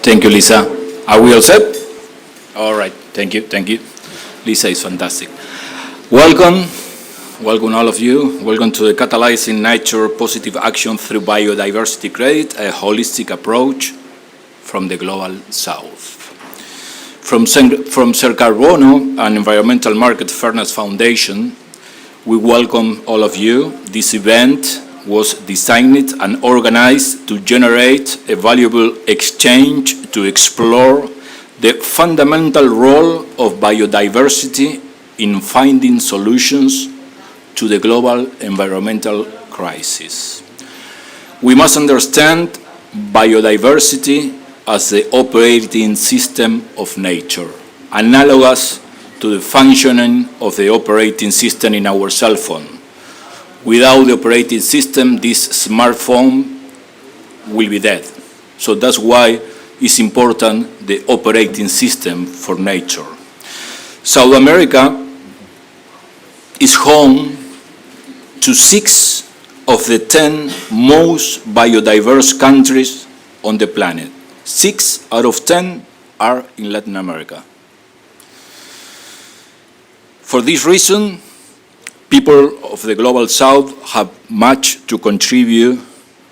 Thank you, Lisa. Are we all set? All right, thank you. Lisa is fantastic. Welcome all of you. Welcome to the Catalyzing Nature Positive Action Through Biodiversity Credit, a holistic approach from the Global South. From Ser Carbono and Environmental Market Fairness Foundation, we welcome all of you. This event was designed and organized to generate a valuable exchange to explore the fundamental role of biodiversity in finding solutions to the global environmental crisis. We must understand biodiversity as the operating system of nature, analogous to the functioning of the operating system in our cell phone. Without the operating system, this smartphone will be dead. So that's why it's important, the operating system for nature. South America is home to 6 of the 10 most biodiverse countries on the planet. 6 out of 10 are in Latin America. For this reason, people of the Global South have much to contribute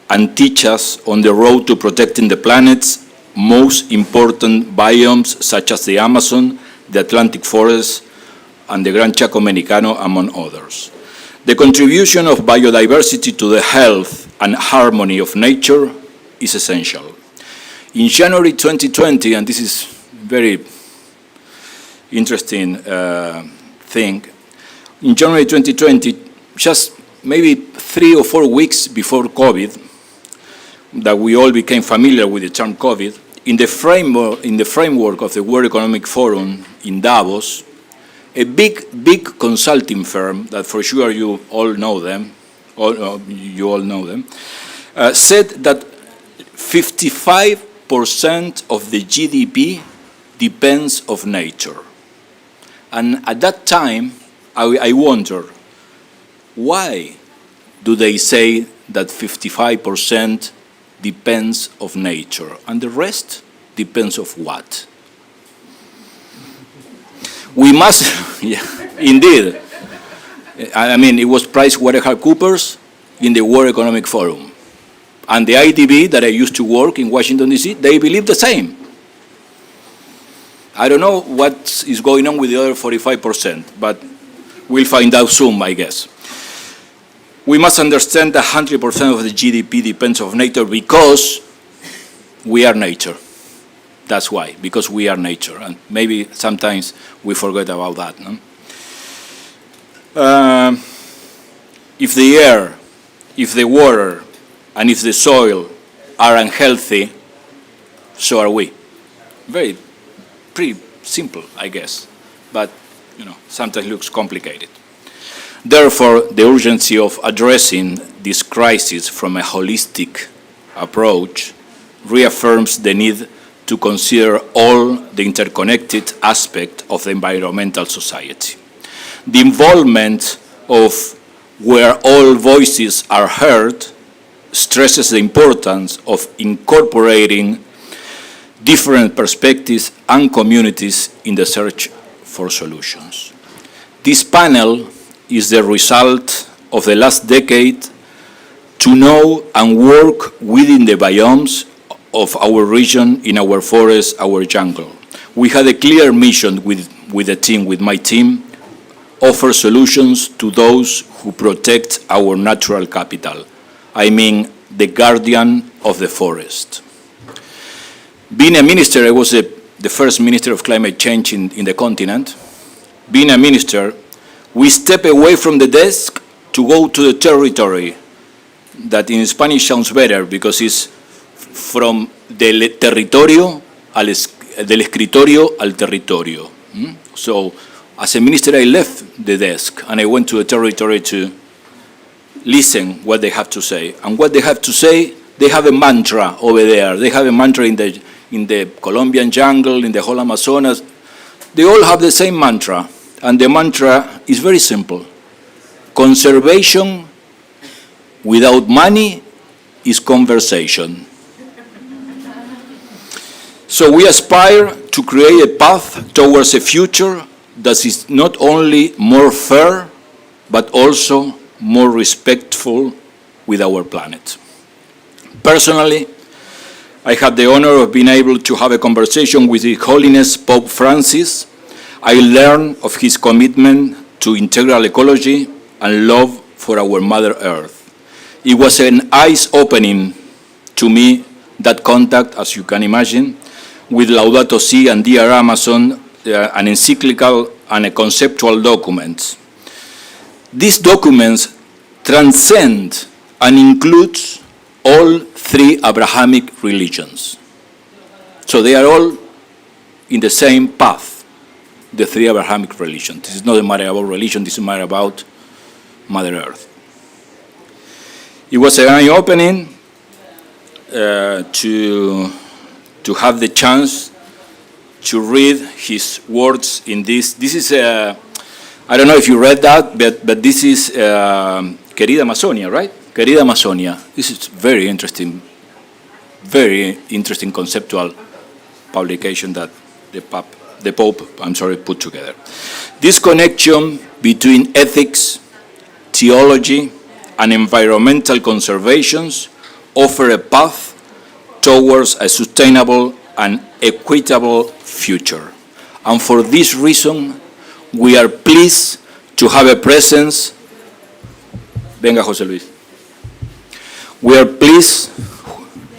and teach us on the road to protecting the planet's most important biomes, such as the Amazon, the Atlantic forest, and the Gran Chaco Mexicano, among others. The contribution of biodiversity to the health and harmony of nature is essential. In January 2020, and this is very interesting thing, in January 2020, just maybe 3 or 4 weeks before COVID, that we all became familiar with the term COVID, in the framework of the World Economic Forum in Davos, a big consulting firm that for sure you all know them, said that 55% of the GDP depends on nature. And at that time, I wonder, why do they say that 55% depends on nature and the rest depends on what? We must, yeah, indeed. I mean, it was PricewaterhouseCoopers in the World Economic Forum. And the IDB that I used to work in Washington, D.C., they believe the same. I don't know what is going on with the other 45%, but we'll find out soon, I guess. We must understand that 100% of the GDP depends on nature because we are nature. That's why, because we are nature. And maybe sometimes we forget about that. No? If the air, if the water, and if the soil are unhealthy, so are we. Pretty simple, I guess. But, sometimes looks complicated. Therefore, the urgency of addressing this crisis from a holistic approach reaffirms the need to consider all the interconnected aspects of the environmental society. The involvement of where all voices are heard stresses the importance of incorporating different perspectives and communities in the search for solutions. This panel is the result of the last decade to know and work within the biomes of our region, in our forest, our jungle. We had a clear mission with my team, offer solutions to those who protect our natural capital. I mean, the guardian of the forest. Being a minister, I was the first minister of climate change in the continent. Being a minister, we step away from the desk to go to the territory. That in Spanish sounds better because it's from del territorio del escritorio al territorio. So, as a minister, I left the desk and I went to the territory to listen what they have to say. And what they have to say, they have a mantra over there. They have a mantra in the Colombian jungle, in the whole Amazonas. They all have the same mantra. And the mantra is very simple. Conservation without money is conversation. So we aspire to create a path towards a future that is not only more fair, but also more respectful with our planet. Personally, I had the honor of being able to have a conversation with His Holiness Pope Francis. I learned of his commitment to integral ecology and love for our Mother Earth. It was an eye-opening to me, that contact, as you can imagine, with Laudato Si and Dear Amazon, an encyclical and a conceptual document. These documents transcend and include all three Abrahamic religions. So they are all in the same path, the three Abrahamic religions. This is not a matter about religion, this is a matter about Mother Earth. It was an eye-opening to have the chance to read his words in this. This is, I don't know if you read that, but this is Querida Amazonia, right? Querida Amazonia. This is very interesting conceptual publication that the Pope, put together. This connection between ethics, theology, and environmental conservations offer a path towards a sustainable and equitable future. And for this reason, we are pleased to have a presence. Venga, José Luis. We are pleased,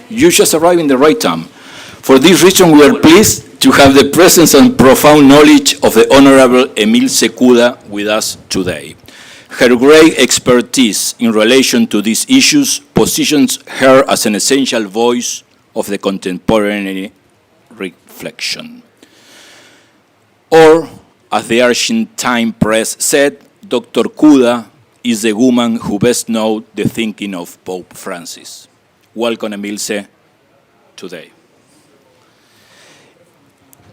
you just arrived in the right time. For this reason, we are pleased to have the presence and profound knowledge of the Honorable Emile Secuda with us today. Her great expertise in relation to these issues positions her as an essential voice of the contemporary reflection. Or, as the Argentine press said, Dr. Cuda is the woman who best knows the thinking of Pope Francis. Welcome, Emilce, today.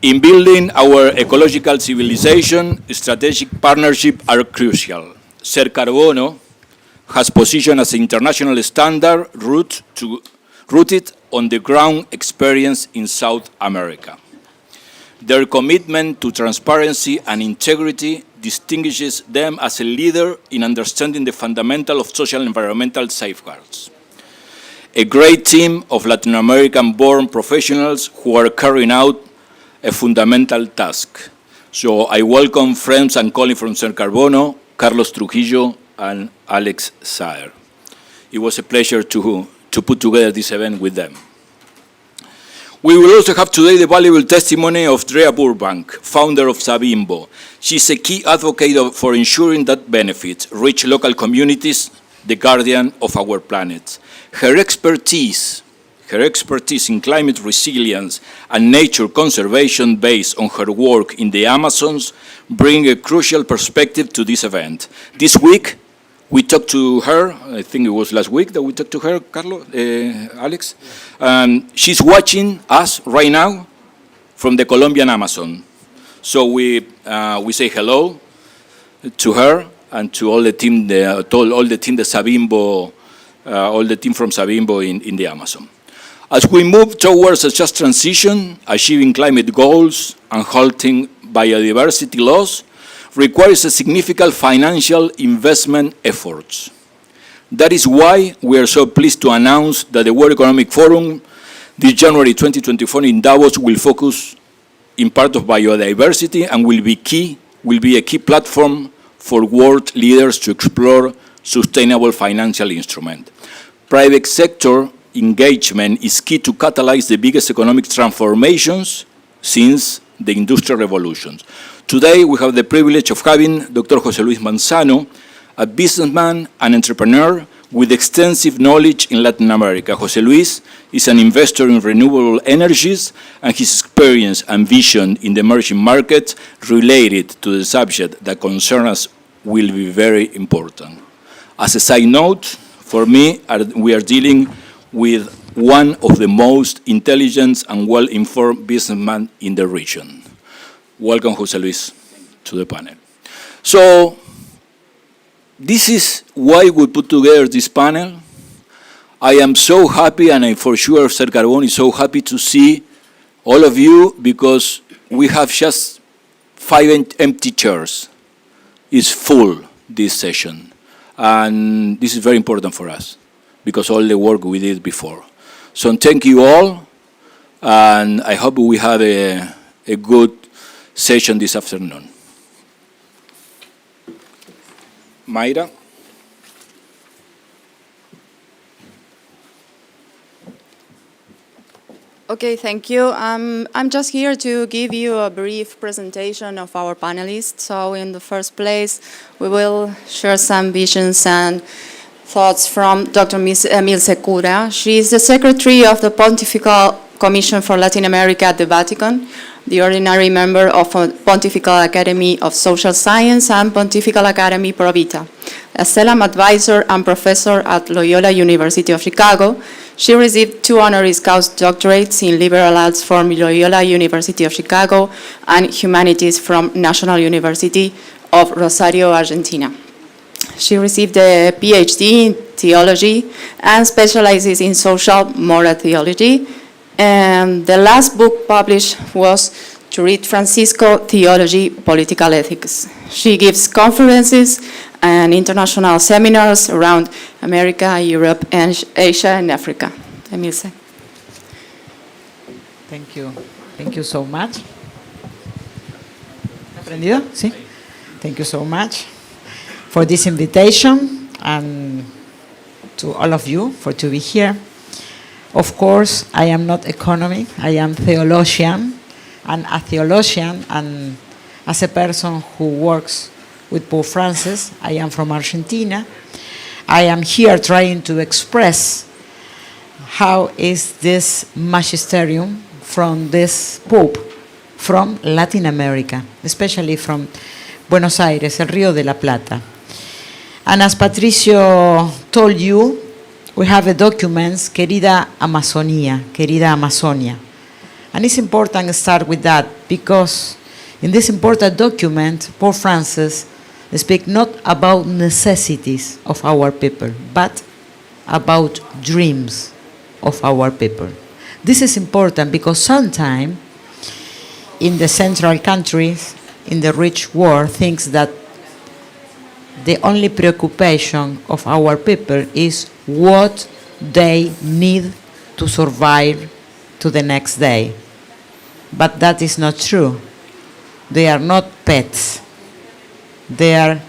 In building our ecological civilization, strategic partnerships are crucial. Ser Carbono has positioned as an international standard rooted on the ground experience in South America. Their commitment to transparency and integrity distinguishes them as a leader in understanding the fundamental of social and environmental safeguards. A great team of Latin American-born professionals who are carrying out a fundamental task. So I welcome friends and colleagues from Ser Carbono, Carlos Trujillo and Alex Saer. It was a pleasure to put together this event with them. We will also have today the valuable testimony of Drea Burbank, founder of Sabimbo. She's a key advocate for ensuring that benefits reach local communities, the guardian of our planet. Her expertise in climate resilience and nature conservation based on her work in the Amazons bring a crucial perspective to this event. This week, we talked to her, I think it was last week that we talked to her, Carlos, Alex. She's watching us right now from the Colombian Amazon. So we say hello to her and to all the team, all the team from Sabimbo in the Amazon. As we move towards a just transition, achieving climate goals and halting biodiversity loss requires a significant financial investment efforts. That is why we are so pleased to announce that the World Economic Forum this January 2024 in Davos will focus in part of biodiversity and will be a key platform for world leaders to explore sustainable financial instruments. Private sector engagement is key to catalyze the biggest economic transformations since the Industrial Revolution. Today, we have the privilege of having Dr. José Luis Manzano, a businessman and entrepreneur with extensive knowledge in Latin America. José Luis is an investor in renewable energies, and his experience and vision in the emerging markets related to the subject that concerns us will be very important. As a side note, for me, we are dealing with one of the most intelligent and well-informed businessmen in the region. Welcome, José Luis, to the panel. So, this is why we put together this panel. I am so happy, and for sure Ser Carbono is so happy to see all of you, because we have just 5 empty chairs. It's full, this session. And this is very important for us, because all the work we did before. So thank you all, and I hope we have a good session this afternoon. Mayra? Okay, thank you. I'm just here to give you a brief presentation of our panelists. So in the first place, we will share some visions and thoughts from Dr. Emil Secura. She is the Secretary of the Pontifical Commission for Latin America at the Vatican, the ordinary member of Pontifical Academy of Social Science and Pontifical Academy Pro Vita. A Selam advisor and professor at Loyola University of Chicago, she received 2 honoris causa doctorates in liberal arts from Loyola University of Chicago and humanities from National University of Rosario, Argentina. She received a PhD in theology and specializes in social moral theology. And the last book published was To Read Francisco, Theology, Political Ethics. She gives conferences and international seminars around America, Europe, and Asia and Africa. Emilce. Thank you. Thank you so much. ¿Aprendido? Sí. Thank you so much for this invitation and to all of you for to be here. Of course, I am not economic, I am theologian, and a theologian and as a person who works with Pope Francis, I am from Argentina. I am here trying to express how is this magisterium from this Pope from Latin America, especially from Buenos Aires, el Río de la Plata. And as Patricio told you, we have a document, Querida Amazonía, Querida Amazonia. And it's important to start with that because in this important document, Pope Francis speaks not about necessities of our people, but about dreams of our people. This is important because sometimes in the central countries, in the rich world, thinks that the only preoccupation of our people is what they need to survive to the next day. But that is not true. They are not pets. They are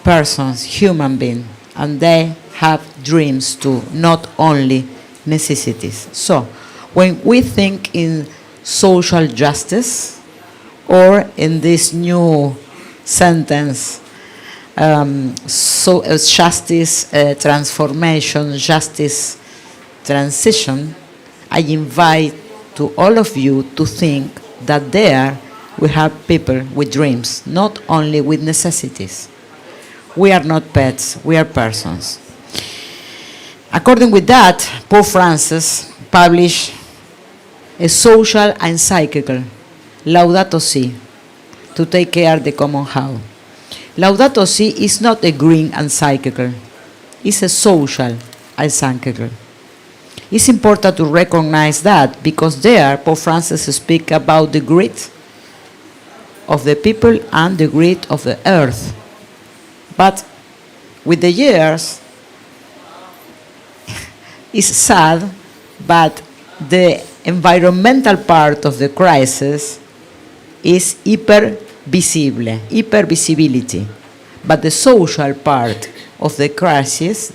persons, human beings, and they have dreams too, not only necessities. So, when we think in social justice, or in this new sentence, justice transformation, justice transition, I invite to all of you to think that there we have people with dreams, not only with necessities. We are not pets, we are persons. According with that, Pope Francis published a social encyclical, Laudato Si, to take care of the common how. Laudato Si is not a green encyclical, it's a social encyclical. It's important to recognize that because there Pope Francis speaks about the grit of the people and the grit of the earth. But with the years, it's sad, but the environmental part of the crisis is hypervisibility. But the social part of the crisis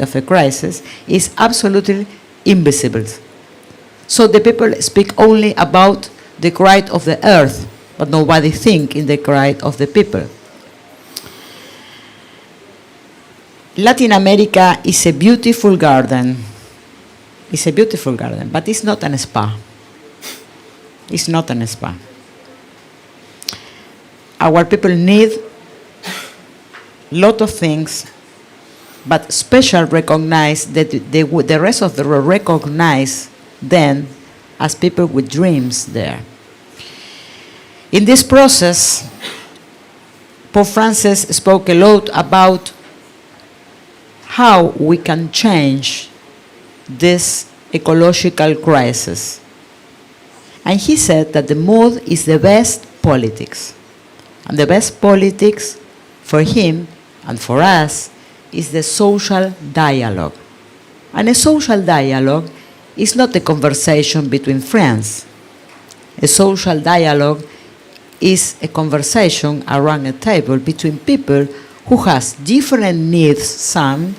is absolutely invisible. So the people speak only about the cry of the earth, but nobody think in the cry of the people. Latin America is a beautiful garden. It's a beautiful garden, but it's not a spa. It's not a spa. Our people need a lot of things, but special recognize that the rest of the world recognize them as people with dreams there. In this process, Pope Francis spoke a lot about how we can change this ecological crisis. And he said that the mood is the best politics. And the best politics for him and for us is the social dialogue. And a social dialogue is not a conversation between friends. A social dialogue is a conversation around a table between people who has different needs some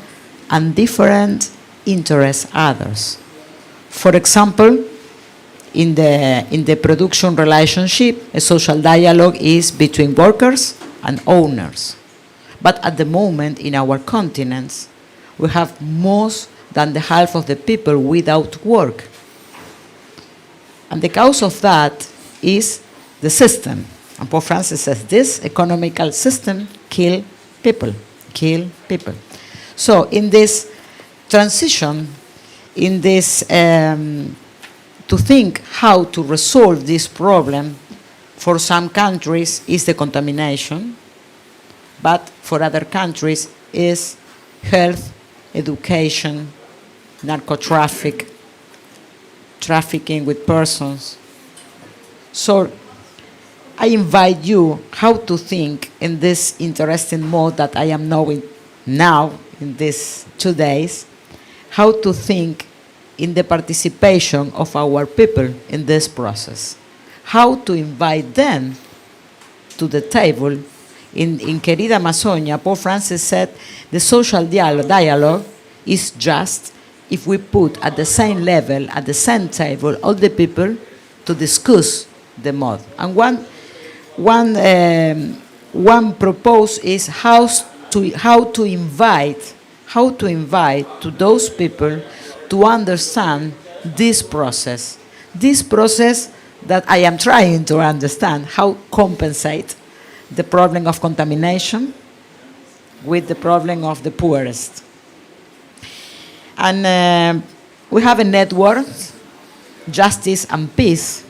and different interests others. For example, in the production relationship, a social dialogue is between workers and owners. But at the moment in our continents, we have more than the half of the people without work. And the cause of that is the system. And Pope Francis says this economical system kill people. So in this transition, in this to think how to resolve this problem, for some countries is the contamination, but for other countries is health, education, trafficking with persons. So I invite you how to think in this interesting mode that I am knowing now in these 2 days, how to think in the participation of our people in this process, how to invite them to the table. In Querida Amazonia, Pope Francis said the social dialogue is just if we put at the same level, at the same table, all the people to discuss the mode. And one proposal is how to invite to those people to understand this process that I am trying to understand, how compensate the problem of contamination with the problem of the poorest. And we have a network, Justice and Peace,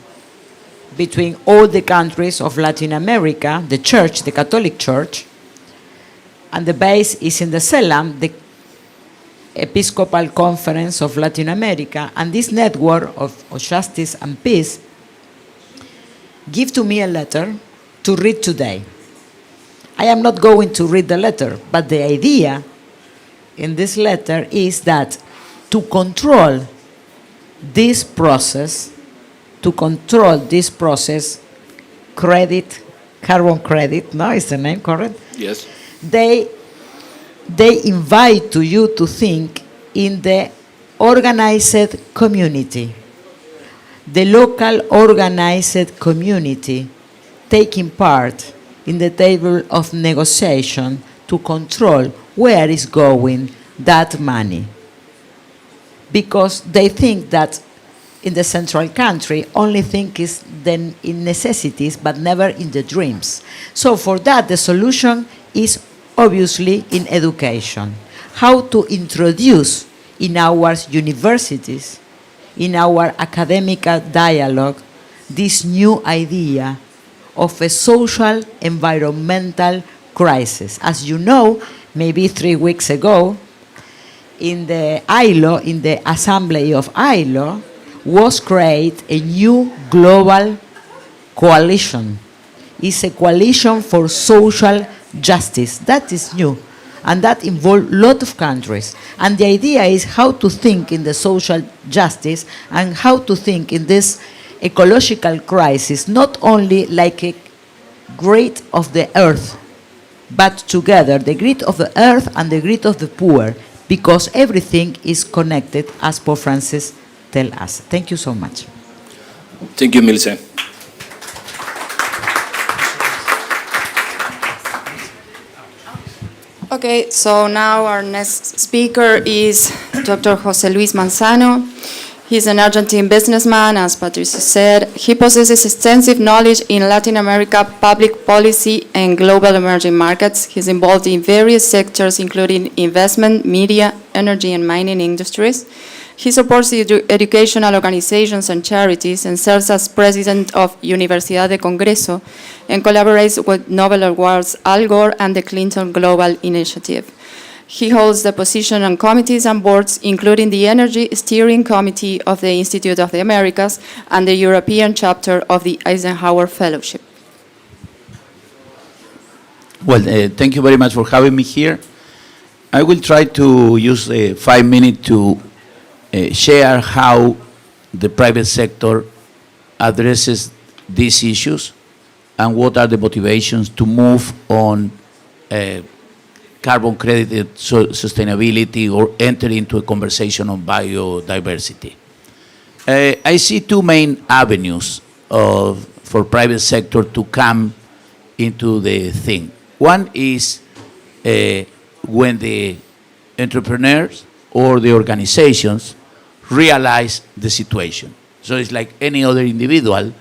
between all the countries of Latin America, the church, the Catholic Church, and the base is in the CELAM, the Episcopal Conference of Latin America, and this network of Justice and Peace give to me a letter to read today. I am not going to read the letter, but the idea in this letter is that to control this process, carbon credit, no, is the name correct? Yes. They invite to you to think in the organized community, the local organized community taking part in the table of negotiation to control where is going that money. Because they think that in the central country, only think is then in necessities, but never in the dreams. So for that, the solution is obviously in education. How to introduce in our universities, in our academic dialogue, this new idea of a social environmental crisis. As you know, maybe 3 weeks ago, in the ILO, in the assembly of ILO, was created a new global coalition. It's a coalition for social justice. That is new. And that involves a lot of countries. And the idea is how to think in the social justice and how to think in this ecological crisis, not only like a grid of the earth, but together, the grid of the earth and the grid of the poor, because everything is connected, as Pope Francis tells us. Thank you so much. Thank you, Milce. Okay, so now our next speaker is Dr. José Luis Manzano. He's an Argentine businessman, as Patricia said. He possesses extensive knowledge in Latin America, public policy, and global emerging markets. He's involved in various sectors, including investment, media, energy, and mining industries. He supports educational organizations and charities and serves as president of Universidad de Congreso and collaborates with Nobel Awards Al Gore and the Clinton Global Initiative. He holds the position on committees and boards, including the Energy Steering Committee of the Institute of the Americas and the European chapter of the Eisenhower Fellowship. Well, thank you very much for having me here. I will try to use 5 minutes to share how the private sector addresses these issues and what are the motivations to move on carbon credited sustainability or enter into a conversation on biodiversity. I see two main avenues for private sector to come into the thing. One is when the entrepreneurs or the organizations realize the situation. So it's like any other individual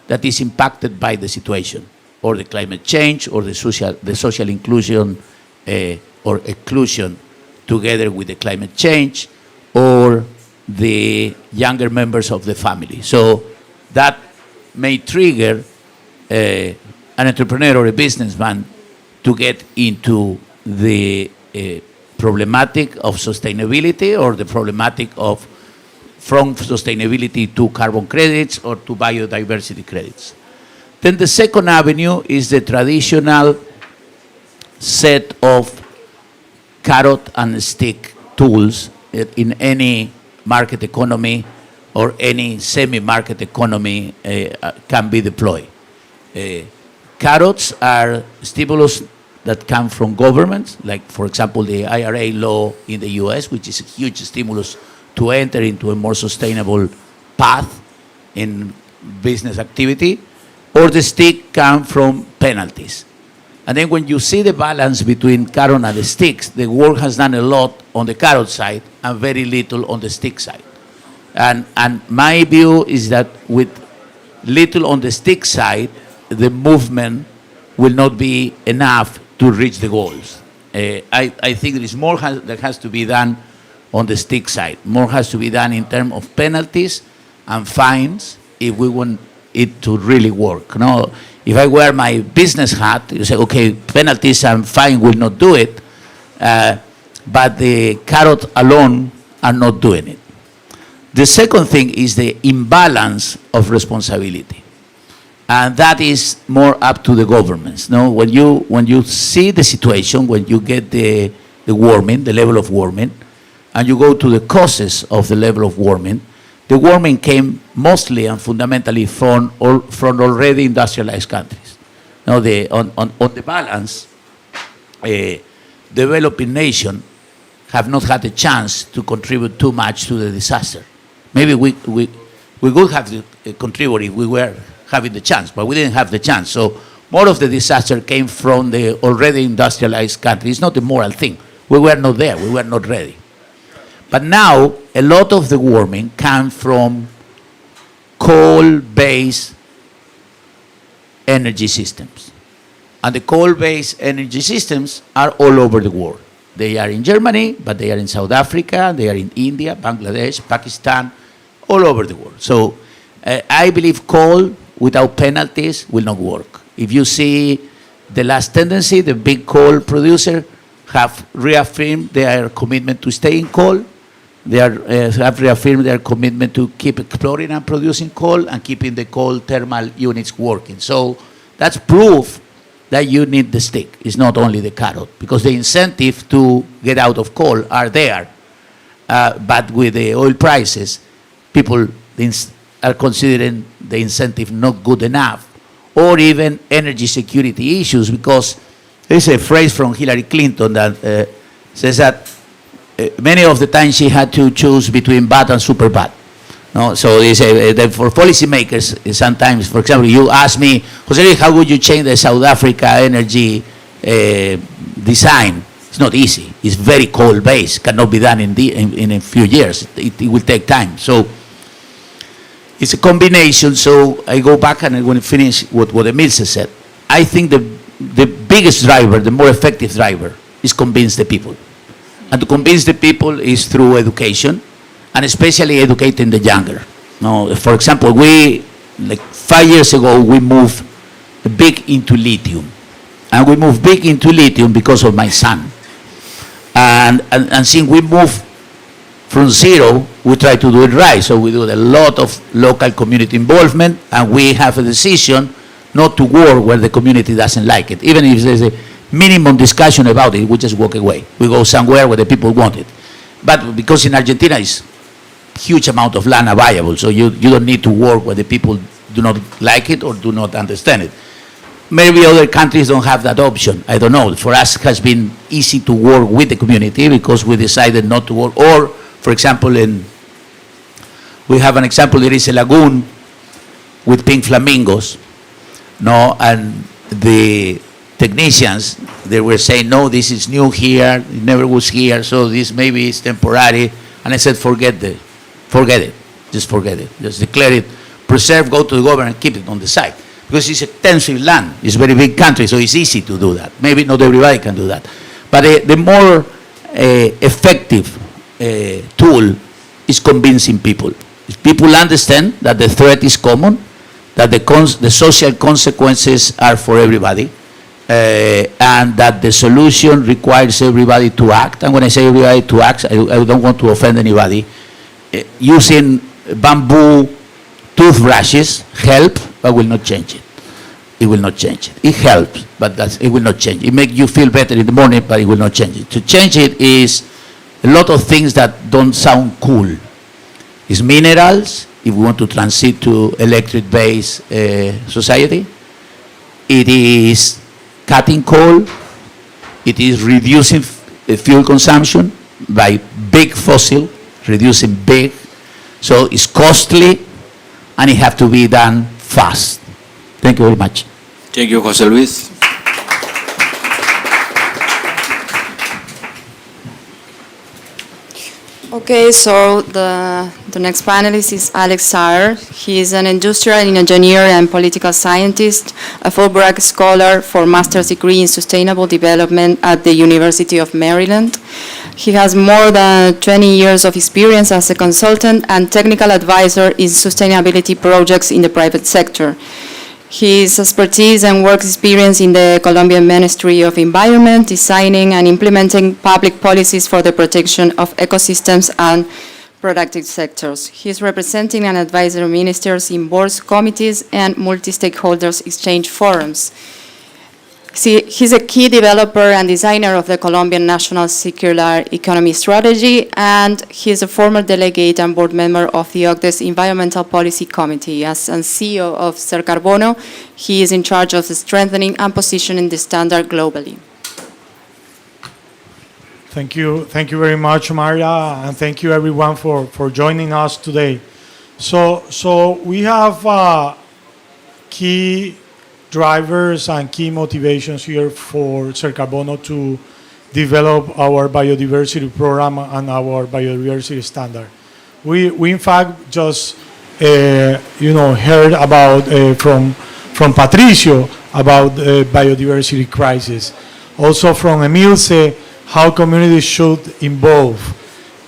that is impacted by the situation, or the climate change, or the social inclusion or exclusion together with the climate change, or the younger members of the family. So that may trigger an entrepreneur or a businessman to get into the problematic of sustainability, or the problematic of from sustainability to carbon credits or to biodiversity credits. Then the second avenue is the traditional set of carrot and stick tools in any market economy or any semi-market economy can be deployed. Carrots are stimulus that come from governments, like, for example, the IRA law in the US, which is a huge stimulus to enter into a more sustainable path in business activity, or the stick come from penalties. And then when you see the balance between carrot and the sticks, the world has done a lot on the carrot side and very little on the stick side. And my view is that with little on the stick side, the movement will not be enough to reach the goals. I think there is more that has to be done on the stick side. More has to be done in terms of penalties and fines if we want it to really work. No, if I wear my business hat, you say, okay, penalties and fine will not do it, but the carrot alone are not doing it. The second thing is the imbalance of responsibility. And that is more up to the governments. No, when you see the situation, when you get the warming, the level of warming, and you go to the causes of the level of warming, the warming came mostly and fundamentally from already industrialized countries. Now, on the balance, developing nations have not had a chance to contribute too much to the disaster. Maybe we would have to contribute if we were having the chance, but we didn't have the chance. So more of the disaster came from the already industrialized countries. It's not a moral thing. We were not there. We were not ready. But now, a lot of the warming comes from coal-based energy systems. And the coal-based energy systems are all over the world. They are in Germany, but they are in South Africa, they are in India, Bangladesh, Pakistan, all over the world. So I believe coal without penalties will not work. If you see the last tendency, the big coal producer have reaffirmed their commitment to stay in coal. They have reaffirmed their commitment to keep exploring and producing coal and keeping the coal thermal units working. So that's proof that you need the stick. It's not only the carrot, because the incentive to get out of coal are there. But with the oil prices, people are considering the incentive not good enough, or even energy security issues, because there's a phrase from Hillary Clinton that says that many of the time she had to choose between bad and super bad. No? So they say that for policymakers, sometimes, for example, you ask me, Jose, how would you change the South Africa energy design? It's not easy. It's very coal-based. Cannot be done in a few years. It will take time. So it's a combination. So I go back and I want to finish what Emilce said. I think the biggest driver, the more effective driver, is convince the people. And to convince the people is through education, and especially educating the younger. Now, for example, like 5 years ago, we moved big into lithium. And we moved big into lithium because of my son. And since we move from zero, we try to do it right. So we do a lot of local community involvement, and we have a decision not to work where the community doesn't like it. Even if there's a minimum discussion about it, we just walk away. We go somewhere where the people want it. But because in Argentina it's huge amount of land available, so you don't need to work where the people do not like it or do not understand it. Maybe other countries don't have that option. I don't know. For us, it has been easy to work with the community because we decided not to work. Or, for example, we have an example. There is a lagoon with pink flamingos, no, and the technicians, they were saying, no, this is new here. It never was here, so this maybe is temporary. And I said, forget it. Just forget it. Just declare it preserve, go to the government and keep it on the site. Because it's extensive land, it's a very big country, so it's easy to do that. Maybe not everybody can do that. But the more effective tool is convincing people. If people understand that the threat is common, that the social consequences are for everybody, and that the solution requires everybody to act. And when I say everybody to act, I don't want to offend anybody. Using bamboo toothbrushes help, but will not change it. It will not change it. It helps, but it will not change it. It makes you feel better in the morning, but it will not change it. To change it is a lot of things that don't sound cool. It's minerals, if we want to transit to electric-based society. It is cutting coal. It is reducing fuel consumption by big fossil, reducing big. So it's costly, and it has to be done fast. Thank you very much. Thank you, José Luis. Okay, so the next panelist is Alex Saer. He is an industrial engineer and political scientist, a Fulbright scholar for master's degree in sustainable development at the University of Maryland. He has more than 20 years of experience as a consultant and technical advisor in sustainability projects in the private sector. His expertise and work experience in the Colombian Ministry of Environment, designing and implementing public policies for the protection of ecosystems and productive sectors. He is representing and advising ministers in boards, committees, and multi-stakeholders exchange forums. He's a key developer and designer of the Colombian National Circular Economy Strategy, and he is a former delegate and board member of the OCDE's Environmental Policy Committee. As CEO of Cercarbono, he is in charge of strengthening and positioning the standard globally. Thank you very much, Maria, and thank you everyone for joining us today. So we have key drivers and key motivations here for Cercarbono to develop our biodiversity program and our biodiversity standard. We in fact just heard about from Patricio about the biodiversity crisis, also from Emilce how communities should involve,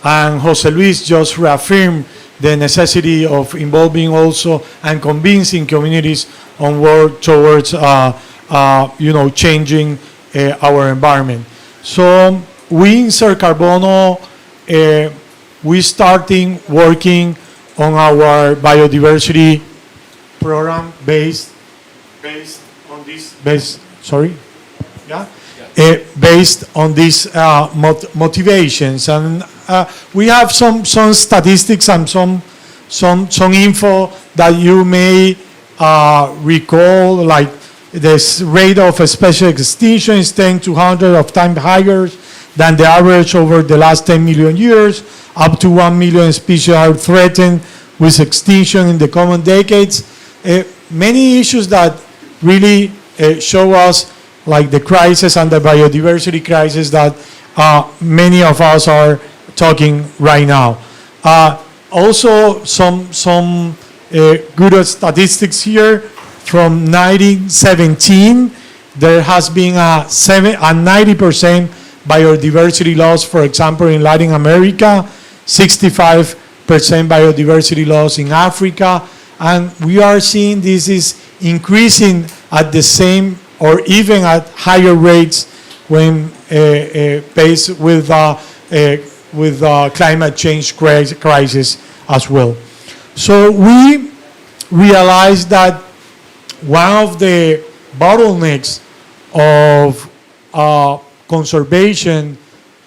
and José Luis just reaffirmed the necessity of involving also and convincing communities on work towards changing our environment. So we in Cercarbono, we starting working on our biodiversity program based on these motivations, and we have some statistics and some info that you may recall, like this rate of special extinction is 10 to 100 times higher than the average over the last 10 million years. Up to 1 million species are threatened with extinction in the coming decades. Many issues that really show us like the crisis and the biodiversity crisis that many of us are talking right now. Also, some good statistics here. From 1917, there has been a 90% biodiversity loss, for example, in Latin America, 65% biodiversity loss in Africa, and we are seeing this is increasing at the same or even at higher rates when faced with climate change crisis as well. So we realized that one of the bottlenecks of conservation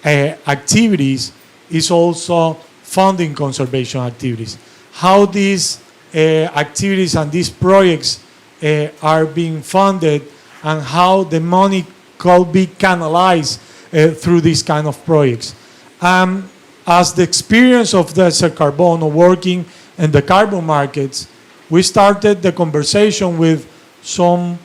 activities is also funding conservation activities. How these activities and these projects are being funded and how the money could be canalized through these kind of projects. As the experience of the Carbono working in the carbon markets, we started the conversation with some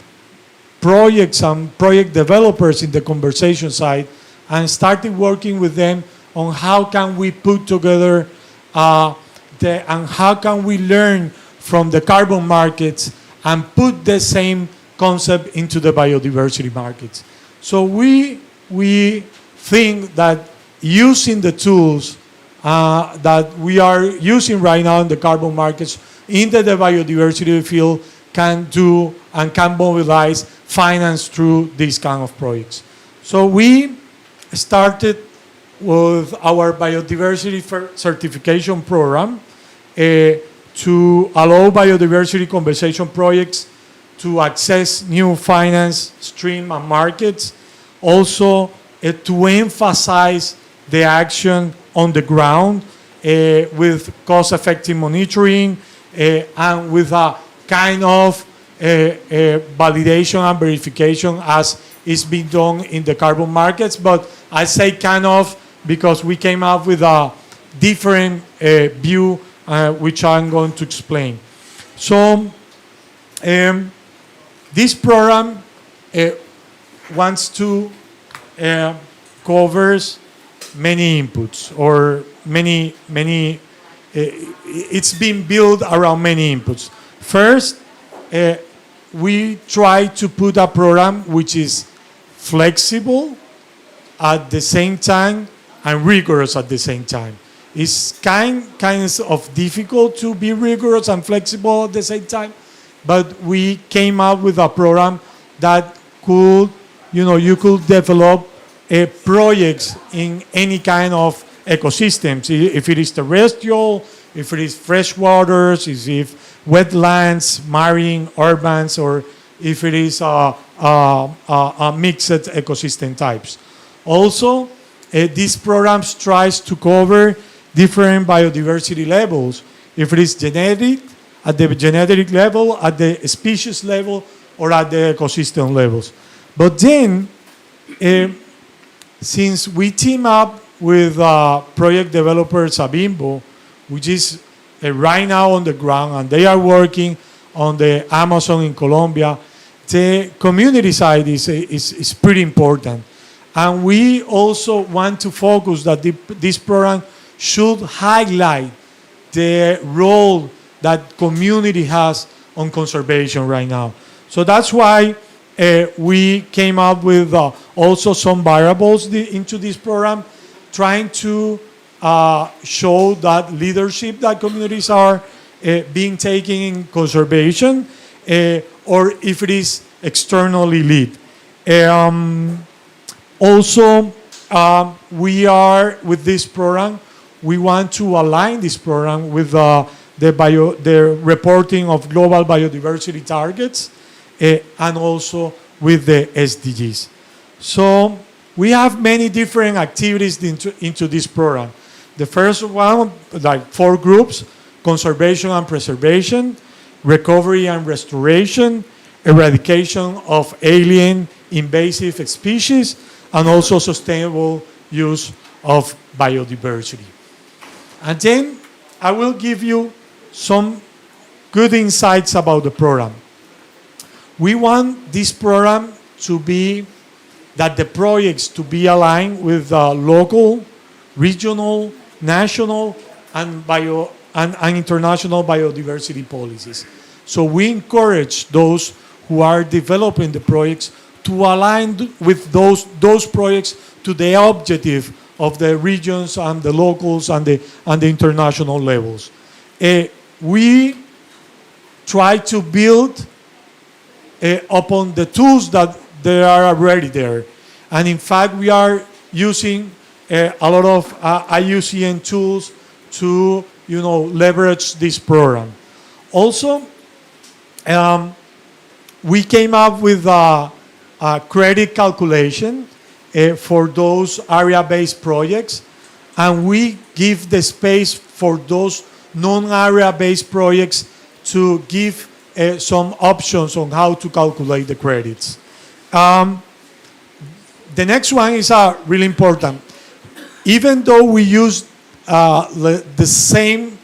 projects and project developers in the conversation side and started working with them on how can we put together and how can we learn from the carbon markets and put the same concept into the biodiversity markets. So we think that using the tools that we are using right now in the carbon markets into the biodiversity field can do and can mobilize finance through these kind of projects. So we started with our biodiversity certification program to allow biodiversity conservation projects to access new finance stream and markets. Also to emphasize the action on the ground with cost-effective monitoring and with a kind of validation and verification as is being done in the carbon markets. But I say kind of because we came up with a different view which I'm going to explain. So this program wants to covers many inputs or many it's been built around many inputs. First, we try to put a program which is flexible at the same time and rigorous at the same time. It's kind of difficult to be rigorous and flexible at the same time, but we came up with a program that could, you could develop projects in any kind of ecosystems. If it is terrestrial, if it is freshwaters, if wetlands, marine, urbans, or if it is a mixed ecosystem types. Also, this program tries to cover different biodiversity levels. If it is genetic, at the genetic level, at the species level, or at the ecosystem levels. But then, since we team up with project developer Sabimbo, which is right now on the ground, and they are working on the Amazon in Colombia, the community side is pretty important. And we also want to focus that this program should highlight the role that community has on conservation right now. So that's why we came up with also some variables into this program, trying to show that leadership that communities are being taken in conservation, or if it is externally led. Also, we are, with this program, we want to align this program with the reporting of global biodiversity targets and also with the SDGs. So we have many different activities into this program. The first one, like 4 groups: conservation and preservation, recovery and restoration, eradication of alien invasive species, and also sustainable use of biodiversity. And then I will give you some good insights about the program. We want this program to be, that the projects to be aligned with local, regional, national, and international biodiversity policies. So we encourage those who are developing the projects to align with those projects to the objective of the regions and the locals and the international levels. We try to build upon the tools that they are already there. And in fact, we are using a lot of IUCN tools to, leverage this program. Also, we came up with a credit calculation for those area-based projects, and we give the space for those non-area-based projects to give some options on how to calculate the credits. The next one is really important. Even though we use the same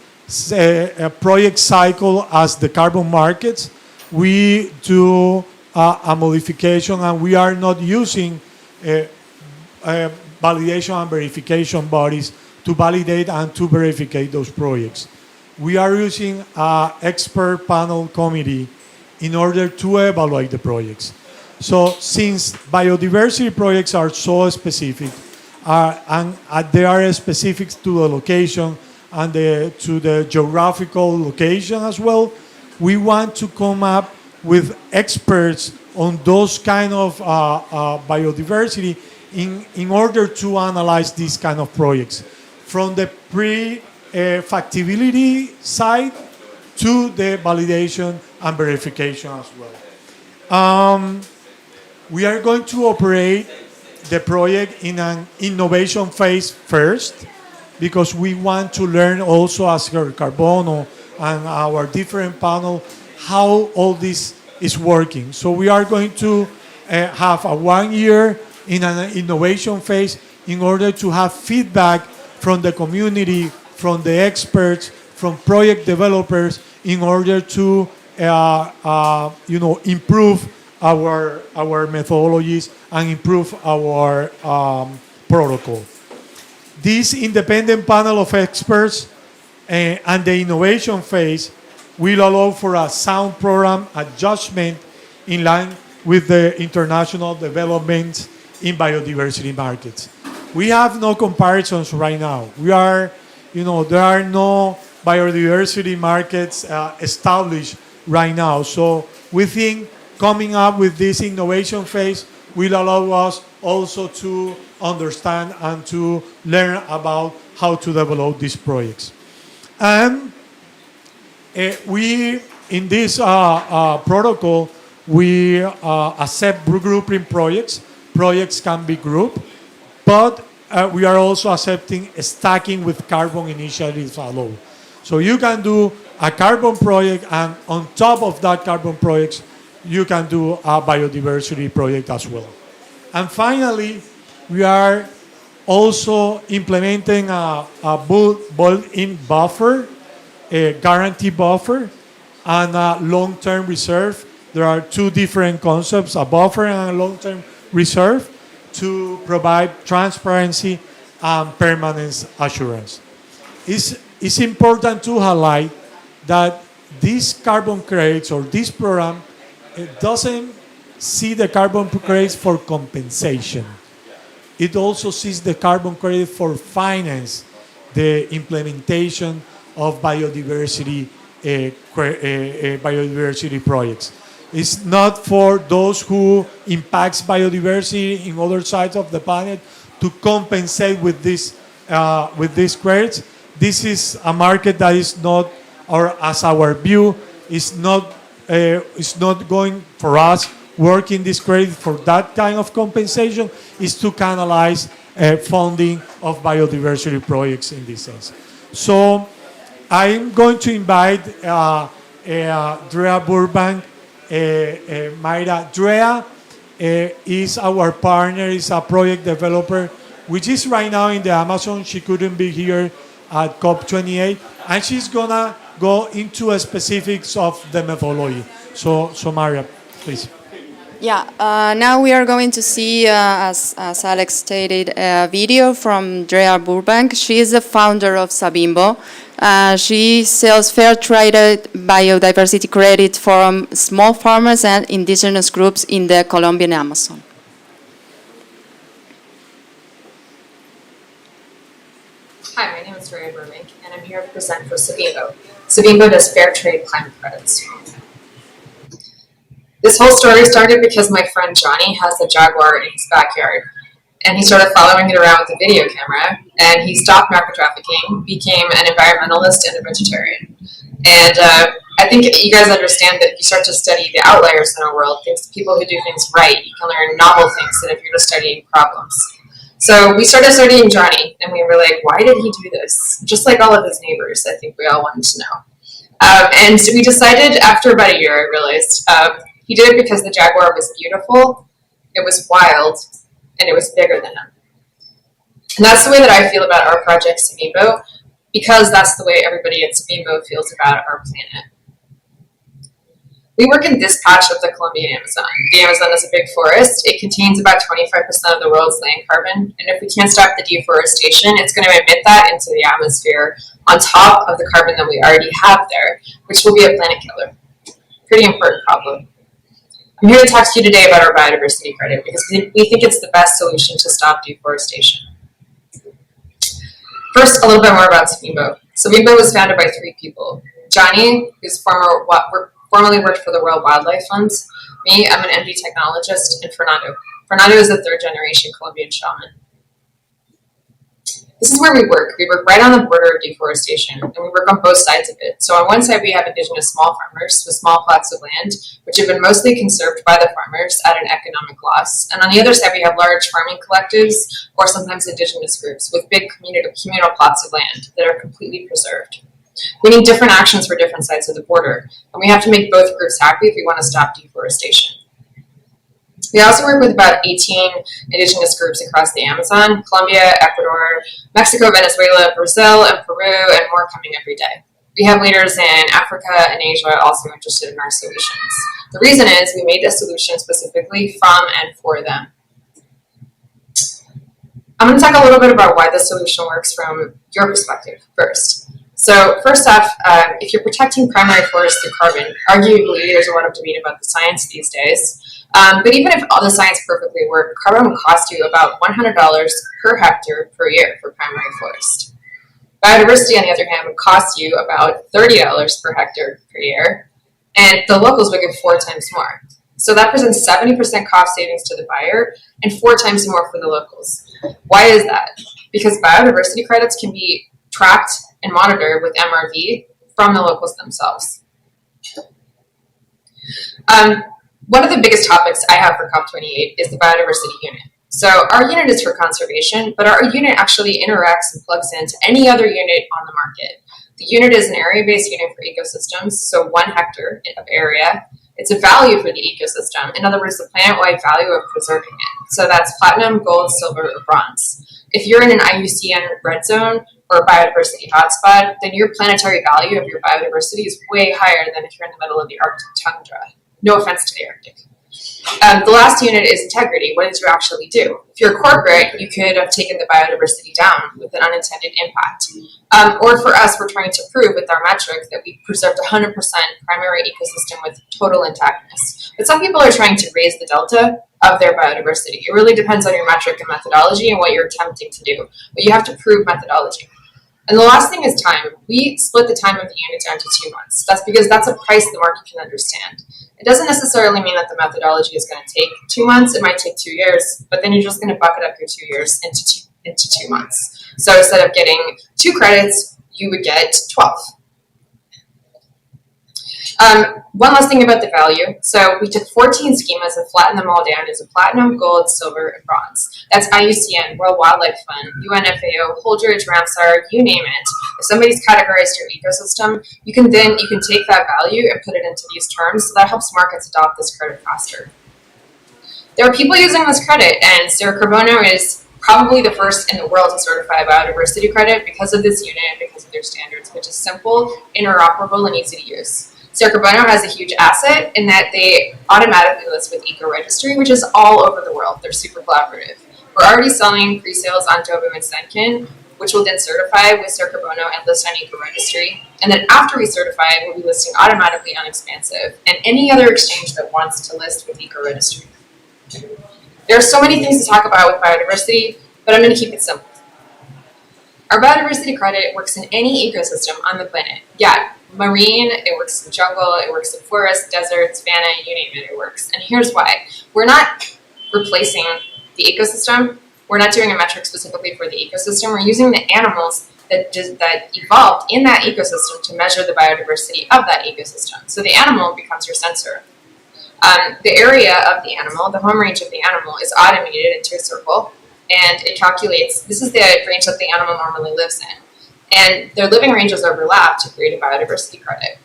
project cycle as the carbon markets, we do a modification, and we are not using validation and verification bodies to validate and to verify those projects. We are using an expert panel committee in order to evaluate the projects. So since biodiversity projects are so specific, and they are specific to the location and to the geographical location as well, we want to come up with experts on those kind of biodiversity in order to analyze these kind of projects, from the pre-factibility side to the validation and verification as well. We are going to operate the project in an innovation phase first, because we want to learn also as Carbono and our different panel how all this is working. So we are going to have a 1 year in an innovation phase in order to have feedback from the community, from the experts, from project developers, in order to improve our methodologies and improve our protocol. This independent panel of experts and the innovation phase will allow for a sound program adjustment in line with the international developments in biodiversity markets. We have no comparisons right now. There are no biodiversity markets established right now. So we think coming up with this innovation phase will allow us also to understand and to learn about how to develop these projects. And we, in this protocol, we accept grouping projects. Projects can be grouped, but we are also accepting stacking with carbon initiatives allowed. So you can do a carbon project, and on top of that carbon project, you can do a biodiversity project as well. And finally, we are also implementing a built-in buffer, a guarantee buffer, and a long-term reserve. There are two different concepts, a buffer and a long-term reserve, to provide transparency and permanence assurance. It's important to highlight that these carbon credits, or this program, it doesn't see the carbon credits for compensation. It also sees the carbon credit for finance the implementation of biodiversity projects. It's not for those who impacts biodiversity in other sides of the planet to compensate with these credits. This is a market that is not, or as our view, is not going for us working this credit for that kind of compensation, is to canalize funding of biodiversity projects in this sense. So I'm going to invite Drea Burbank, Mayra. Drea is our partner, is a project developer, which is right now in the Amazon. She couldn't be here at COP28, and she's gonna go into specifics of the methodology. So Mayra, please. Yeah, now we are going to see, as Alex stated, a video from Drea Burbank. She is the founder of Sabimbo. She sells fair traded biodiversity credit from small farmers and indigenous groups in the Colombian Amazon. Hi, my name is Drea Burbank, and I'm here to present for Sabimbo. Sabimbo does fair trade climate credits. This whole story started because my friend Johnny has a jaguar in his backyard. and he started following it around with a video camera, and he stopped narco trafficking, became an environmentalist and a vegetarian. And I think you guys understand that if you start to study the outliers in our world, people who do things right, you can learn novel things than if you're just studying problems. So we started studying Johnny, and we were like, why did he do this? Just like all of his neighbors, I think we all wanted to know. And so we decided after about a year, I realized he did it because the jaguar was beautiful, it was wild, and it was bigger than him. And that's the way that I feel about our project, Sabimbo, because that's the way everybody at Sabimbo feels about our planet. We work in this patch of the Colombian Amazon. The Amazon is a big forest. It contains about 25% of the world's land carbon. And if we can't stop the deforestation, it's going to emit that into the atmosphere on top of the carbon that we already have there, which will be a planet killer. Pretty important problem. I'm here to talk to you today about our biodiversity credit because we think it's the best solution to stop deforestation. First, a little bit more about Sabimbo. Sabimbo was founded by 3 people. Johnny, who's formerly worked for the World Wildlife Fund. Me, I'm an MD technologist, and Fernando. Fernando is a 3rd-generation Colombian shaman. This is where we work. We work right on the border of deforestation, and we work on both sides of it. So on one side, we have indigenous small farmers with small plots of land, which have been mostly conserved by the farmers at an economic loss. And on the other side, we have large farming collectives, or sometimes indigenous groups, with big communal plots of land that are completely preserved. We need different actions for different sides of the border, and we have to make both groups happy if we want to stop deforestation. We also work with about 18 indigenous groups across the Amazon: Colombia, Ecuador, Mexico, Venezuela, Brazil, and Peru, and more coming every day. We have leaders in Africa and Asia also interested in our solutions. The reason is we made this solution specifically from and for them. I'm going to talk a little bit about why this solution works from your perspective first. So first off, if you're protecting primary forests through carbon, arguably there's a lot of debate about the science these days. But even if all the science perfectly worked, carbon would cost you about $100 per hectare per year for primary forest. Biodiversity, on the other hand, would cost you about $30 per hectare per year, and the locals would give 4 times more. So that presents 70% cost savings to the buyer and 4 times more for the locals. Why is that? Because biodiversity credits can be tracked and monitored with MRV from the locals themselves. One of the biggest topics I have for COP28 is the biodiversity unit. So our unit is for conservation, but our unit actually interacts and plugs into any other unit on the market. The unit is an area-based unit for ecosystems, so 1 hectare of area. It's a value for the ecosystem. In other words, the planet-wide value of preserving it. So that's platinum, gold, silver, or bronze. If you're in an IUCN red zone or a biodiversity hotspot, then your planetary value of your biodiversity is way higher than if you're in the middle of the Arctic tundra. No offense to the Arctic. The last unit is integrity. What did you actually do? If you're corporate, you could have taken the biodiversity down with an unintended impact. Or for us, we're trying to prove with our metric that we preserved 100% primary ecosystem with total intactness. But some people are trying to raise the delta of their biodiversity. It really depends on your metric and methodology and what you're attempting to do. But you have to prove methodology. And the last thing is time. We split the time of the unit down to 2 months. That's because that's a price the market can understand. It doesn't necessarily mean that the methodology is going to take 2 months. It might take 2 years, but then you're just going to bucket up your 2 years into 2 months. So instead of getting 2 credits, you would get 12. One last thing about the value. So we took 14 schemas and flattened them all down into platinum, gold, silver, and bronze. That's IUCN, World Wildlife Fund, UNFAO, Holdridge, Ramsar, you name it. If somebody's categorized your ecosystem, you can take that value and put it into these terms, so that helps markets adopt this credit faster. There are people using this credit, and Cerro Carbono is probably the first in the world to certify a biodiversity credit because of this unit and because of their standards, which is simple, interoperable, and easy to use. Cerro Carbono has a huge asset in that they automatically list with Eco-Registry, which is all over the world. They're super collaborative. We're already selling pre-sales on Tobu and Senkin, which will then certify with Cerro Carbono and list on Eco-Registry. And then after we certify, we'll be listing automatically on Expansive and any other exchange that wants to list with Eco-Registry. There are so many things to talk about with biodiversity, but I'm going to keep it simple. Our biodiversity credit works in any ecosystem on the planet. Yeah, marine, it works in jungle, it works in forest, desert, savanna, you name it, it works. And here's why. We're not replacing the ecosystem, we're not doing a metric specifically for the ecosystem. We're using the animals that evolved in that ecosystem to measure the biodiversity of that ecosystem. So the animal becomes your sensor. The area of the animal, the home range of the animal, is automated into a circle, and it calculates, this is the range that the animal normally lives in. And their living ranges overlap to create a biodiversity credit,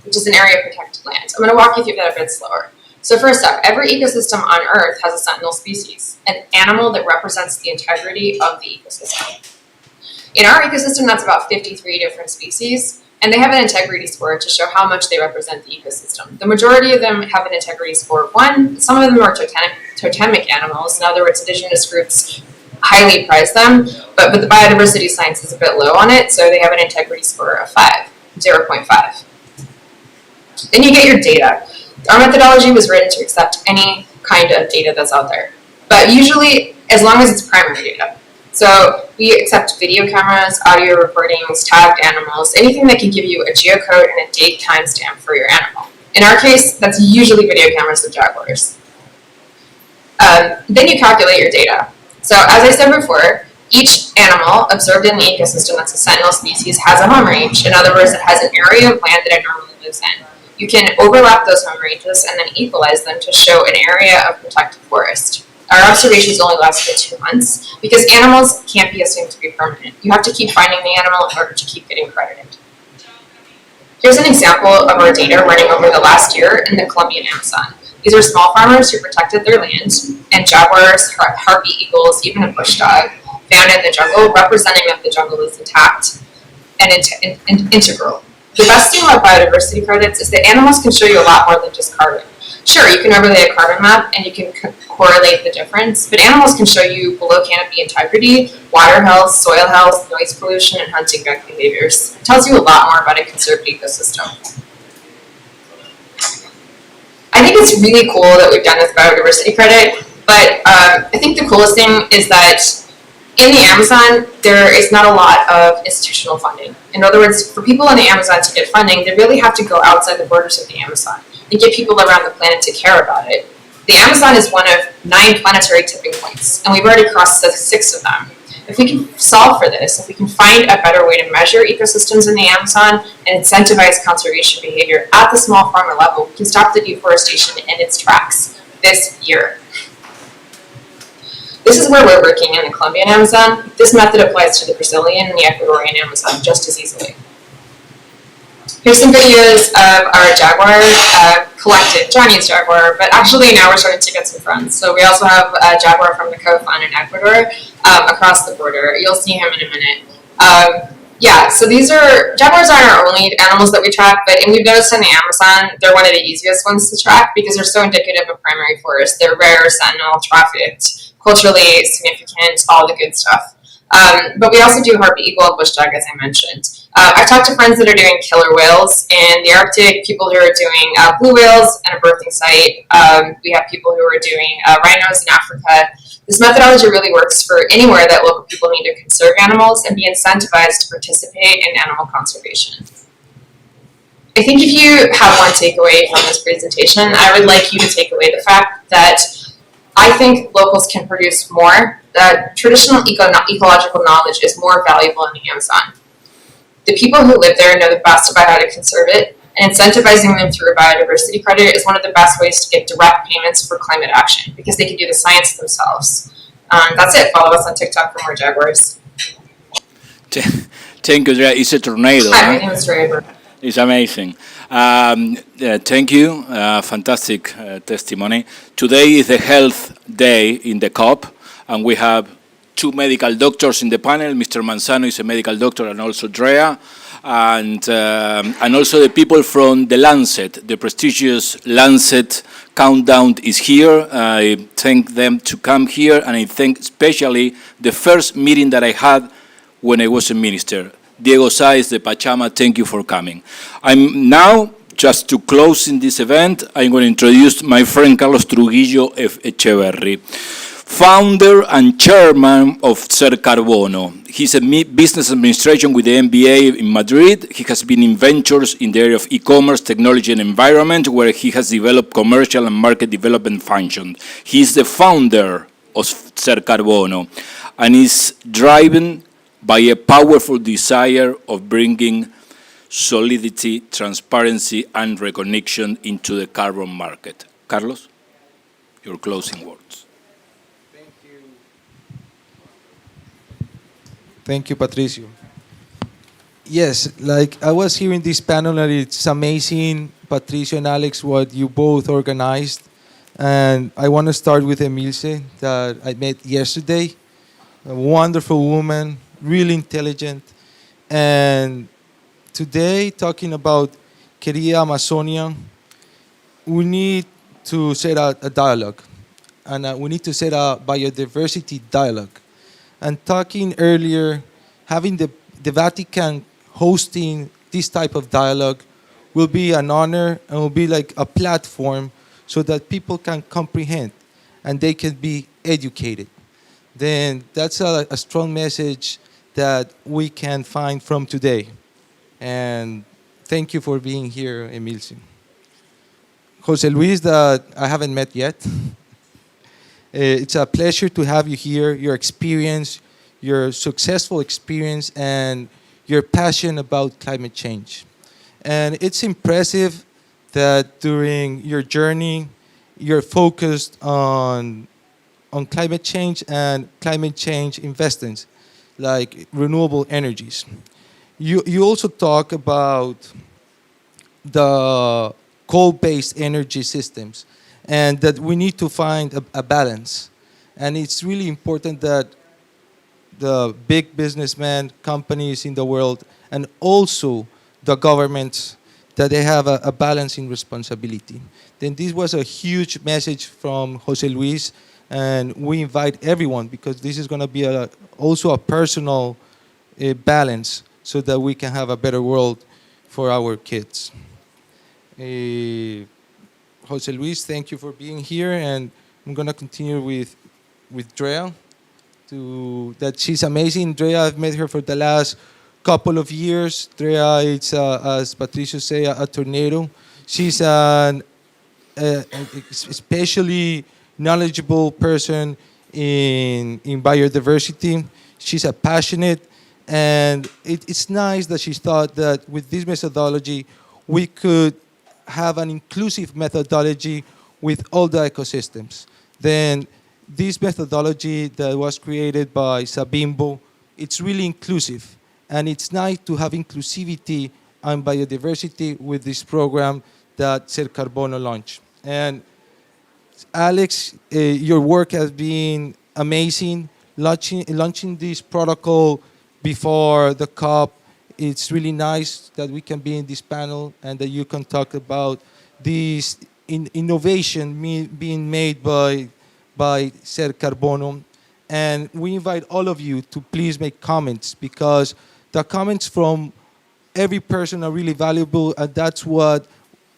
which is an area of protected land. I'm going to walk you through that a bit slower. So first up, every ecosystem on Earth has a sentinel species, an animal that represents the integrity of the ecosystem. In our ecosystem, that's about 53 different species, and they have an integrity score to show how much they represent the ecosystem. The majority of them have an integrity score of 1. Some of them are totemic animals. In other words, indigenous groups highly prize them, but the biodiversity science is a bit low on it, so they have an integrity score of 0.5. Then you get your data. Our methodology was written to accept any kind of data that's out there, but usually as long as it's primary data. So we accept video cameras, audio recordings, tagged animals, anything that can give you a geocode and a date timestamp for your animal. In our case, that's usually video cameras of jaguars. Then you calculate your data. So as I said before, each animal observed in the ecosystem that's a sentinel species has a home range. In other words, it has an area of land that it normally lives in. You can overlap those home ranges and then equalize them to show an area of protected forest. Our observations only lasted 2 months because animals can't be assumed to be permanent. You have to keep finding the animal in order to keep getting credited. Here's an example of our data running over the last year in the Colombian Amazon. These are small farmers who protected their land, and jaguars, harpy eagles, even a bush dog found in the jungle, representing that the jungle is intact and integral. The best thing about biodiversity credits is that animals can show you a lot more than just carbon. Sure, you can overlay a carbon map and you can correlate the difference, but animals can show you below canopy integrity, water health, soil health, noise pollution, and hunting behaviors. It tells you a lot more about a conserved ecosystem. I think it's really cool that we've done this biodiversity credit, but I think the coolest thing is that in the Amazon, there is not a lot of institutional funding. In other words, for people in the Amazon to get funding, they really have to go outside the borders of the Amazon and get people around the planet to care about it. The Amazon is one of 9 planetary tipping points, and we've already crossed 6 of them. If we can solve for this, if we can find a better way to measure ecosystems in the Amazon and incentivize conservation behavior at the small farmer level, we can stop the deforestation in its tracks this year. This is where we're working in the Colombian Amazon. This method applies to the Brazilian and the Ecuadorian Amazon just as easily. Here's some videos of our jaguar collected, Johnny's jaguar, but actually now we're starting to get some friends. So we also have a jaguar from the Cofan in Ecuador across the border. You'll see him in a minute. Yeah, so jaguars aren't our only animals that we track, but we've noticed in the Amazon, they're one of the easiest ones to track because they're so indicative of primary forest. They're rare, sentinel, trafficked, culturally significant, all the good stuff. But we also do harpy eagle and bush dog, as I mentioned. I've talked to friends that are doing killer whales in the Arctic, people who are doing blue whales and a birthing site. We have people who are doing rhinos in Africa. This methodology really works for anywhere that local people need to conserve animals and be incentivized to participate in animal conservation. I think if you have one takeaway from this presentation, I would like you to take away the fact that I think locals can produce more. Traditional ecological knowledge is more valuable in the Amazon. The people who live there know the best about how to conserve it, and incentivizing them through a biodiversity credit is one of the best ways to get direct payments for climate action, because they can do the science themselves. That's it. Follow us on TikTok for more jaguars. Thank you, Drea. It's a tornado. Hi, my name is Drea. It's amazing. Thank you. Fantastic testimony. Today is the health day in the COP, and we have 2 medical doctors in the panel. Mr. Manzano is a medical doctor, and also Drea, and also the people from the Lancet, the prestigious Lancet Countdown is here. I thank them to come here, and I thank especially the first meeting that I had when I was a minister. Diego Sáez de Pachama, thank you for coming. I'm now, just to close in this event, I'm going to introduce my friend Carlos Trujillo Echeverri, founder and chairman of Ser Carbono. He's a business administration with the MBA in Madrid. He has been in ventures in the area of e-commerce, technology, and environment, where he has developed commercial and market development functions. He's the founder of Ser Carbono, and is driven by a powerful desire of bringing solidity, transparency, and recognition into the carbon market. Carlos, your closing words. Thank you, Patricio. Yes, like I was hearing this panel, and it's amazing, Patricio and Alex, what you both organized. And I want to start with Emilce, that I met yesterday. A wonderful woman, really intelligent. And today, talking about Querida Amazonia, we need to set a dialogue. And we need to set a biodiversity dialogue. And talking earlier, having the Vatican hosting this type of dialogue will be an honor and will be like a platform so that people can comprehend and they can be educated. Then that's a strong message that we can find from today. And thank you for being here, Emilce. Jose Luis, that I haven't met yet. It's a pleasure to have you here, your experience, your successful experience, and your passion about climate change. And it's impressive that during your journey, you're focused on climate change and climate change investments, like renewable energies. You also talk about the coal-based energy systems, and that we need to find a balance. And it's really important that the big businessmen, companies in the world, and also the governments, that they have a balancing responsibility. Then this was a huge message from Jose Luis, and we invite everyone, because this is going to be also a personal balance, so that we can have a better world for our kids. Jose Luis, thank you for being here, and I'm going to continue with Drea. That she's amazing. Drea, I've met her for the last couple of years. Drea is, as Patricio say, a tornado. She's an especially knowledgeable person in biodiversity. She's a passionate, and it's nice that she thought that with this methodology, we could have an inclusive methodology with all the ecosystems. Then this methodology that was created by Sabimbo, it's really inclusive. And it's nice to have inclusivity and biodiversity with this program that Ser Carbono launched. And Alex, your work has been amazing. Launching this protocol before the COP, it's really nice that we can be in this panel and that you can talk about this innovation being made by Ser Carbono. And we invite all of you to please make comments, because the comments from every person are really valuable, and that's what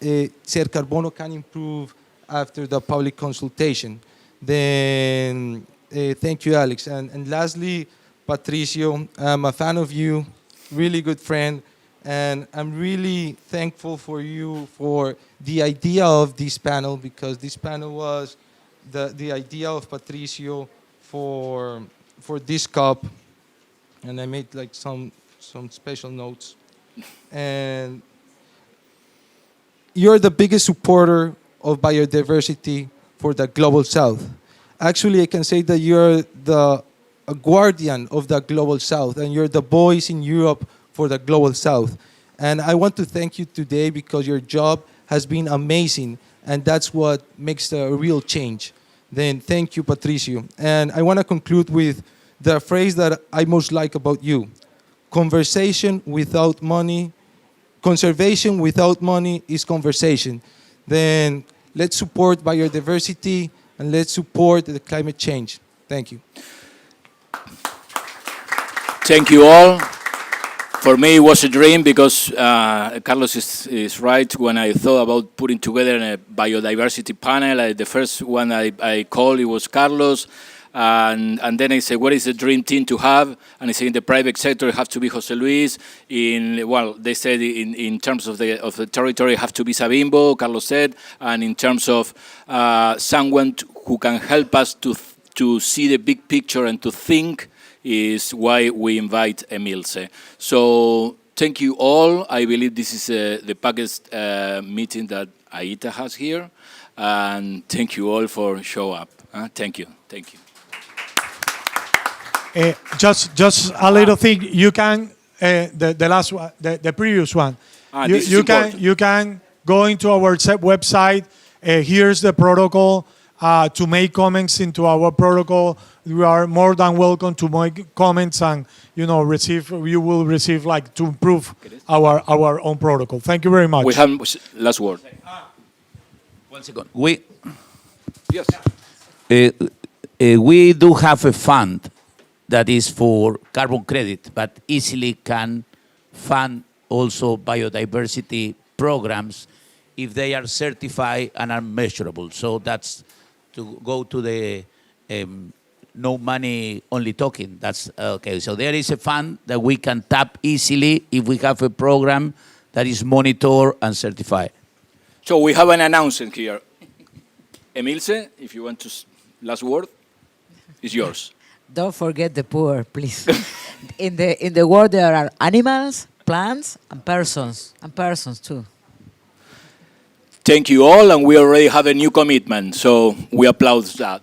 Ser Carbono can improve after the public consultation. Then thank you, Alex. And lastly, Patricio, I'm a fan of you, really good friend, and I'm really thankful for you for the idea of this panel, because this panel was the idea of Patricio for this COP, and I made like some special notes. And you're the biggest supporter of biodiversity for the Global South. Actually, I can say that you're a guardian of the Global South, and you're the voice in Europe for the Global South. And I want to thank you today, because your job has been amazing, and that's what makes a real change. Then thank you, Patricio. And I want to conclude with the phrase that I most like about you. Conversation without money, conservation without money is conversation. Then let's support biodiversity, and let's support the climate change. Thank you. Thank you all. For me, it was a dream, because Carlos is right. When I thought about putting together a biodiversity panel, the first one I called, it was Carlos. And then I said, what is the dream team to have? And I said, in the private sector, it has to be Jose Luis. They said in terms of the territory, it has to be Sabimbo, Carlos said. And in terms of someone who can help us to to see the big picture and to think is why we invite Emilce. So thank you all. I believe this is the biggest meeting that AITA has here. And thank you all for show up. Thank you. Thank you. Just a little thing. You can the last one, the previous one. You can go into our website. Here's the protocol to make comments into our protocol. You are more than welcome to make comments, and you will receive like to improve our own protocol. Thank you very much. We have last word. 1 second. Yes. We do have a fund that is for carbon credit, but easily can fund also biodiversity programs if they are certified and are measurable. So that's to go to the no money only talking. That's okay. So there is a fund that we can tap easily if we have a program that is monitored and certified. So we have an announcement here. Emilce, if you want to last word, is yours. Don't forget the poor, please. in the world there are animals, plants, and persons too. Thank you all, and we already have a new commitment, so we applaud that.